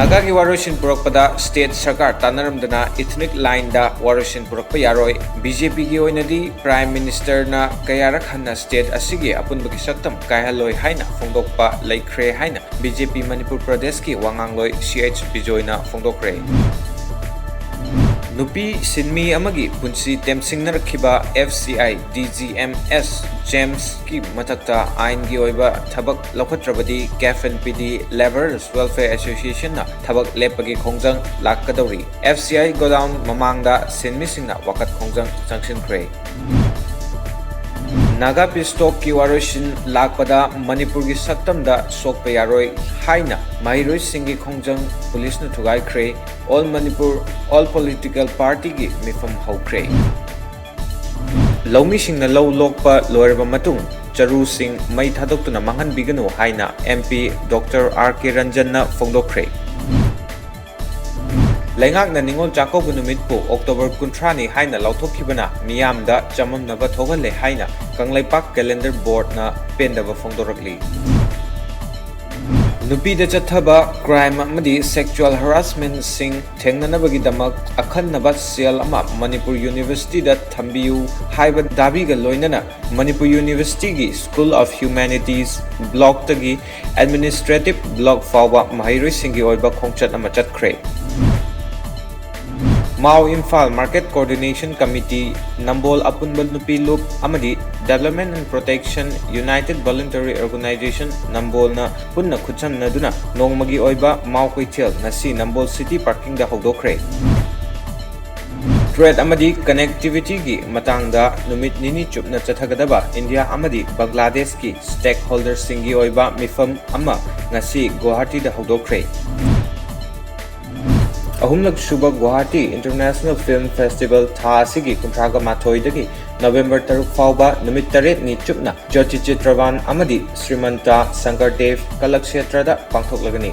नागा की वारोसिन पुरकपदा स्टेट सरकार तानरमदना ethnic line दा वारोसिन पुरकप यारोय बीजेपी की ओइनदी प्राइम मिनिस्टर ना कयारक हन्ना स्टेट असिगे अपुनबगी सक्तम कायहलोय हाइना फोंदोकपा लैख्रे हाइना बीजेपी मणिपुर प्रदेश की वांगांगलोय CH बिजोयना फोंदोक्रे नुपी सिनमी अमगी पुंसी तेमसिंगनरखिबा FCI DGMS जेम्स की मथक्ता आइन की ओइबा थबक लौखत्रबदी कैफन PD लेबरर्स वेलफेयर एसोसिएशन ना थबक लेपगी खोंजंग लाकदौरी FCI गोडाउन ममांगदा सिनमीसिंगना वकत खोंजंग चंगसिनख्रे नागा पिस्टॉक की वारोसिन लाकपदा मणिपुर की सक्तमदा सोकप यारोय हाइना माहिरोय सिंगी खोंजंग पुलिस न थुगाइख्रे all Manipur all political party की मिफम हौख्रे लौमी सिंगना लौ लोकपा लोरबा मतुंग चरु सिंह मई थादोक्तुना मांगन बिगनु हाइना MP डॉक्टर RK रंजन न फोंदोक्रे लैंगाकना निंगोल चाकौबु नुमितपु अक्टोबर 30 नि हाइना लौथोखिबना मियामदा चममनबा थोगले हाइना कंगलैपाक कैलेंडर बोर्ड ना पेंदबा फोंदोरकली नुपीदा चथबा क्राइम अमदी सेक्सुअल हरासमेंट सिंग थेंगननबगी दमक अखन्नबा सेल अमा मणिपुर यूनिवर्सिटी दा थंबियु हाइबा दाबीगा लोइनना मणिपुर यूनिवर्सिटी की स्कूल ऑफ ह्यूमैनिटीज ब्लॉक तगी एडमिनिस्ट्रेटिव ब्लॉक फाउबा माहिरोय सिंगी ओइबा खोंचत अमा चतख्रे माओ Imphal market coordination committee Nambol अपुनबल नुपी लुप अमदी development and protection united voluntary organisation Nambol न पुन्ना खुचमनदुना नोंगमगी ओइबा माओ कोइथेल नसी नंबोल सिटी पार्किंग दा हौदोख्रे ट्रेड अमदी कनेक्टिविटी की मतंगदा नुमित निनी चुपना चथगदबा इंडिया अमदी बांग्लादेश की स्टेक होल्डर सिंगी ओइबा मिफम अमा ngasi गुवाहाटी दा हौदोख्रे अहुमलक सुबह गुवाहाटी इंटरनेशनल फिल्म फेस्टिवल था सिगी कुंथ्रागा माथोइदगी नवंबर 3 फाउबा नुमित 8 नि चुपना ज्योति चित्रवान अमदी श्रीमंता शंकरदेव कलक्षेत्रदा पांथोकलगनी